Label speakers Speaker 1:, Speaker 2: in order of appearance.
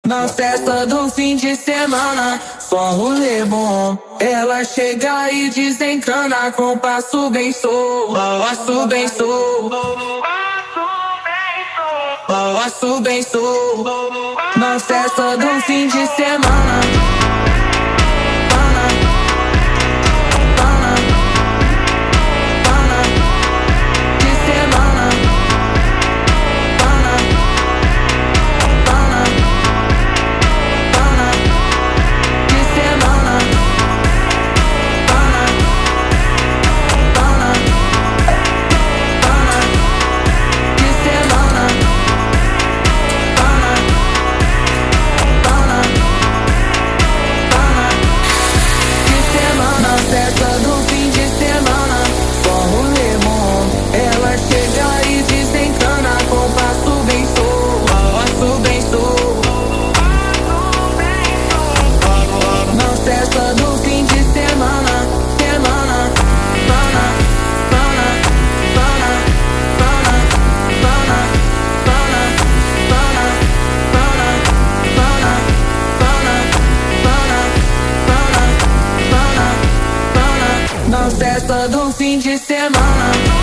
Speaker 1: Na festa do fim de semana, só rolê bom. Ela chega e desencana com passo bem solto, passo bem solto, passo bem solto. Na festa do fim de semana. Na festa do fim de semana.